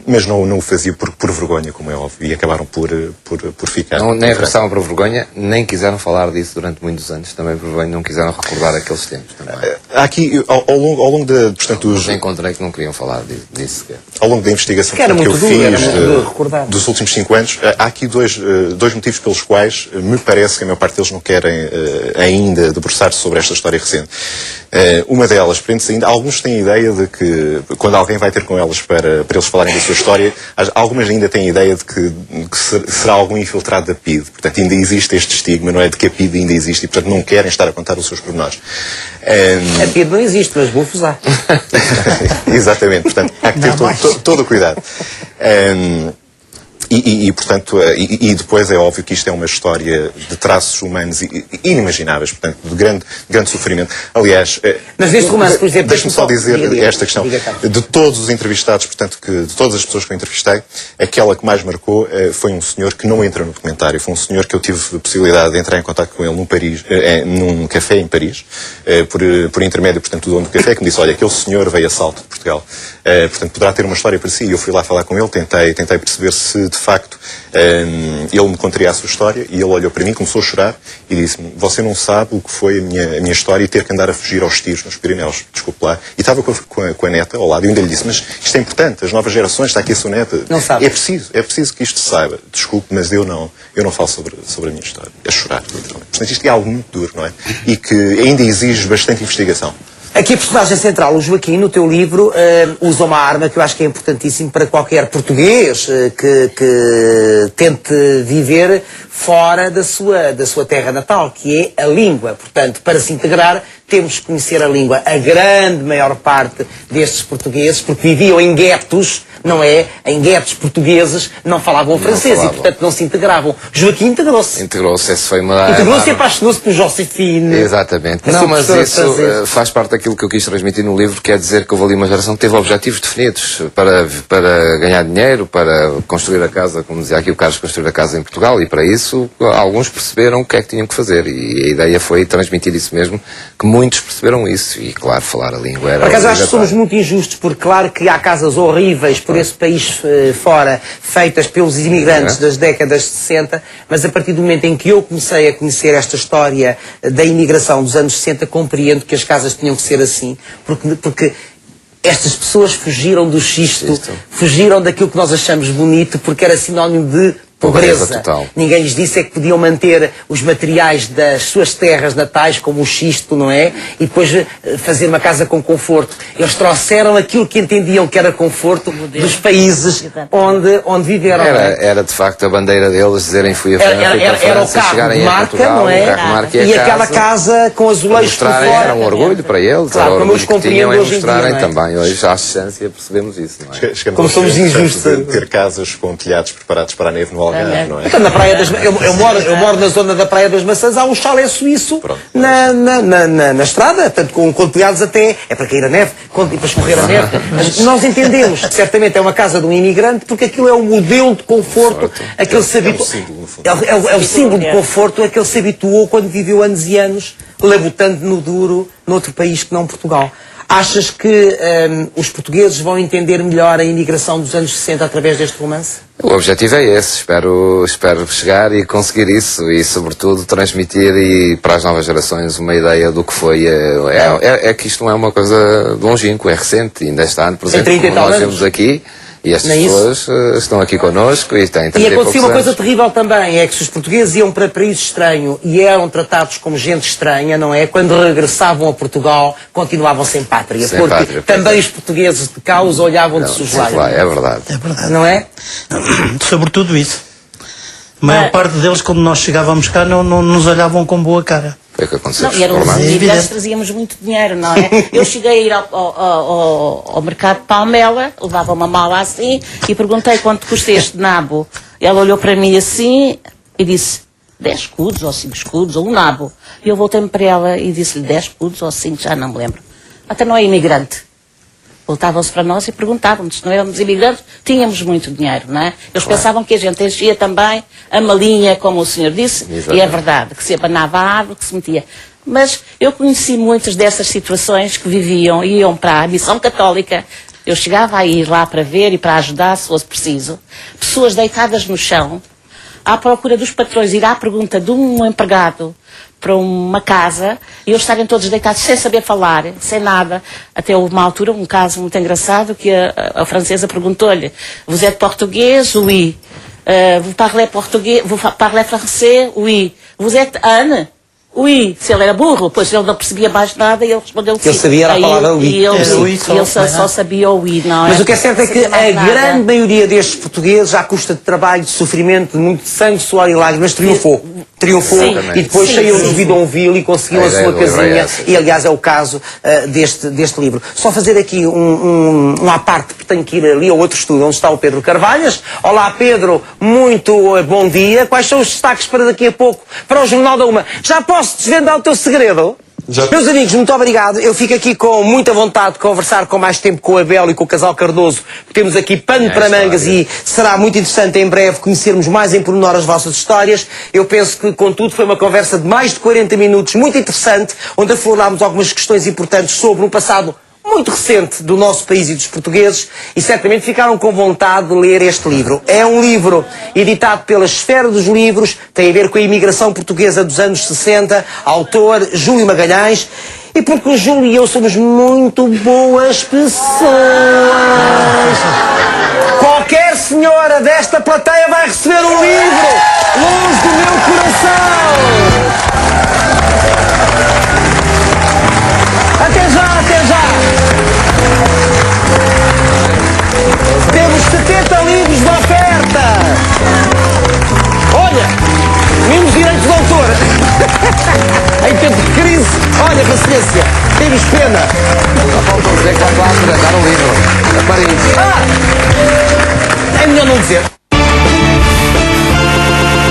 Mas não o fazia por vergonha, como é óbvio, e acabaram por ficar. Nem regressaram por vergonha, nem quiseram falar disso durante muitos anos, também por vergonha, não quiseram recordar aqueles tempos também. Aqui, ao longo de, portanto, encontrei que não queriam falar disso sequer. Ao longo da investigação que eu fiz dos últimos 5 anos, há aqui dois motivos pelos quais me parece que a maior parte deles não querem ainda debruçar-se sobre esta história recente. Uma delas, prende-se ainda, alguns têm a ideia de que quando alguém vai ter com elas para eles falarem da sua história, algumas ainda têm a ideia de que será algum infiltrado da PIDE. Portanto, ainda existe este estigma, não é? De que a PIDE ainda existe e, portanto, não querem estar a contar os seus pormenores. A PIDE não existe, mas vou usar. Exatamente, portanto, há que ter todo o cuidado. Portanto, depois é óbvio que isto é uma história de traços humanos inimagináveis, portanto, de grande sofrimento. Aliás, mas neste romance, por exemplo, deixe-me só dizer esta questão. De todos os entrevistados, portanto, de todas as pessoas que eu entrevistei, aquela que mais marcou foi um senhor que não entra no documentário. Foi um senhor que eu tive a possibilidade de entrar em contato com ele num café em Paris, por intermédio, portanto, do dono do café, que me disse, olha, aquele senhor veio a salto de Portugal. Portanto, poderá ter uma história para si. E eu fui lá falar com ele, tentei perceber se, de facto, ele me contaria a sua história, e ele olhou para mim, começou a chorar e disse-me, você não sabe o que foi a minha história e ter que andar a fugir aos tiros nos Pirineus, desculpe lá. E estava com a neta ao lado, e ainda lhe disse, mas isto é importante, as novas gerações, está aqui a sua neta. Não sabe. É preciso que isto se saiba. Desculpe, mas eu não falo sobre a minha história. A chorar, literalmente. Portanto, isto é algo muito duro, não é? E que ainda exige bastante investigação. Aqui a personagem central, o Joaquim, no teu livro, usa uma arma que eu acho que é importantíssimo para qualquer português que tente viver fora da sua terra natal, que é a língua. Portanto, para se integrar, temos que conhecer a língua. A grande maior parte destes portugueses, porque viviam em guetos, não é? Em guetos portugueses, não falavam francês e, portanto, não se integravam. Joaquim integrou-se. Integrou-se, esse foi uma... Integrou-se e apaixonou-se por Josefine. Exatamente. Não, mas isso faz parte daquilo que eu quis transmitir no livro, quer dizer que houve ali uma geração que teve objetivos definidos para ganhar dinheiro, para construir a casa, como dizia aqui o Carlos, construir a casa em Portugal, e para isso alguns perceberam o que é que tinham que fazer, e a ideia foi transmitir isso mesmo, que muitos perceberam isso, e claro, falar a língua era... Por acaso acho que somos muito injustos, porque claro que há casas horríveis por esse país fora, feitas pelos imigrantes das décadas de 60, mas a partir do momento em que eu comecei a conhecer esta história da imigração dos anos 60, compreendo que as casas tinham que ser assim, porque estas pessoas fugiram do xisto, fugiram daquilo que nós achamos bonito, porque era sinónimo de pobreza total. Ninguém lhes disse é que podiam manter os materiais das suas terras natais, como o xisto, não é? E depois fazer uma casa com conforto. Eles trouxeram aquilo que entendiam que era conforto dos países onde viveram. Era de facto a bandeira deles, dizerem fui a França, era o carro de marca, não é? E aquela casa com azulejos por fora. Era um orgulho para eles, claro, era o orgulho que tinham em mostrarem também. Hoje, à distância, percebemos isso, não é? Como somos injustos de ter casas com telhados preparados para a neve no Algarve, não é? Então, na Praia das, eu moro na zona da Praia das Maçãs, há um chalé suíço na estrada, portanto, com telhados até, é para cair a neve, para escorrer a neve. Mas nós entendemos que certamente é uma casa de um imigrante, porque aquilo é um modelo de conforto, aquele se habituou, é o símbolo de conforto a que ele se habituou quando viveu anos e anos, labutando no duro, noutro país que não Portugal. Achas que os portugueses vão entender melhor a imigração dos anos 60 através deste romance? O objetivo é esse, espero chegar e conseguir isso, e sobretudo transmitir para as novas gerações uma ideia do que foi. É que isto não é uma coisa longínqua, é recente, ainda está no presente, como nós vemos aqui. E estas pessoas estão aqui connosco e têm 30 e acontecia uma coisa terrível também, é que se os portugueses iam para país estranho e eram tratados como gente estranha, não é? Quando regressavam a Portugal, continuavam sem pátria. Porque também os portugueses de cá os olhavam de soslaio. É verdade. É verdade. Não é? Sobretudo isso. A maior parte deles, quando nós chegávamos cá, não nos olhavam com boa cara. Foi o que aconteceu. Não, e eram os imigrantes, trazíamos muito dinheiro, não é? Eu cheguei a ir ao mercado de Palmela, levava uma mala assim, e perguntei quanto custa este nabo. Ela olhou para mim assim e disse 10 escudos ou 5 escudos, ou um nabo. E eu voltei-me para ela e disse-lhe 10 escudos ou 5, já não me lembro. Até não é imigrante. Voltavam-se para nós e perguntavam-nos se não éramos imigrantes, tínhamos muito dinheiro, não é? Eles pensavam que a gente enchia também a malinha, como o senhor disse, e é verdade, que se abanava a árvore, que se metia. Mas eu conheci muitas dessas situações que viviam, iam para a missão católica. Eu chegava a ir lá para ver e para ajudar, se fosse preciso. Pessoas deitadas no chão, à procura dos patrões, ir à pergunta de um empregado para uma casa, e eles estarem todos deitados sem saber falar, sem nada. Até houve uma altura, um caso muito engraçado, que a francesa perguntou-lhe: "Vous êtes português? Oui. Vous parlez português? Vous parlez français? Oui. Vous êtes Anne? Oui." Se ele era burro, pois ele não percebia mais nada e ele respondeu que sim. Ele sabia a palavra oui. E ele só sabia o oui, não é? Mas o que é certo é que a grande maioria destes portugueses, à custa de trabalho, de sofrimento, de muito sangue, suor e lágrimas, triunfou. Sim, e depois saiu do Vidonville e conseguiu a sua casinha. E aliás é o caso deste livro. Só fazer aqui um à parte, porque tenho que ir ali ao outro estúdio onde está o Pedro Carvalhas. Olá Pedro, muito bom dia. Quais são os destaques para daqui a pouco para o Jornal da Uma? Já posso desvendar o teu segredo? Já. Meus amigos, muito obrigado. Eu fico aqui com muita vontade de conversar com mais tempo com a Abel e com o casal Cardoso. Temos aqui pano para mangas e será muito interessante em breve conhecermos mais em pormenor as vossas histórias. Eu penso que, contudo, foi uma conversa de mais de 40 minutos, muito interessante, onde aflorámos algumas questões importantes sobre um passado muito recente do nosso país e dos portugueses, e certamente ficaram com vontade de ler este livro. É um livro editado pela Esfera dos Livros, tem a ver com a imigração portuguesa dos anos 60, autor Júlio Magalhães, e porque o Júlio e eu somos muito boas pessoas. Qualquer senhora desta plateia vai receber um livro, longe do meu coração. Até já, até já! Temos 70 livros de oferta! Olha, menos direitos de autor! Em tempo de crise, olha, paciência, temos pena! Não faltou dizer que vai lá apresentar um livro a Paris. É melhor não dizer.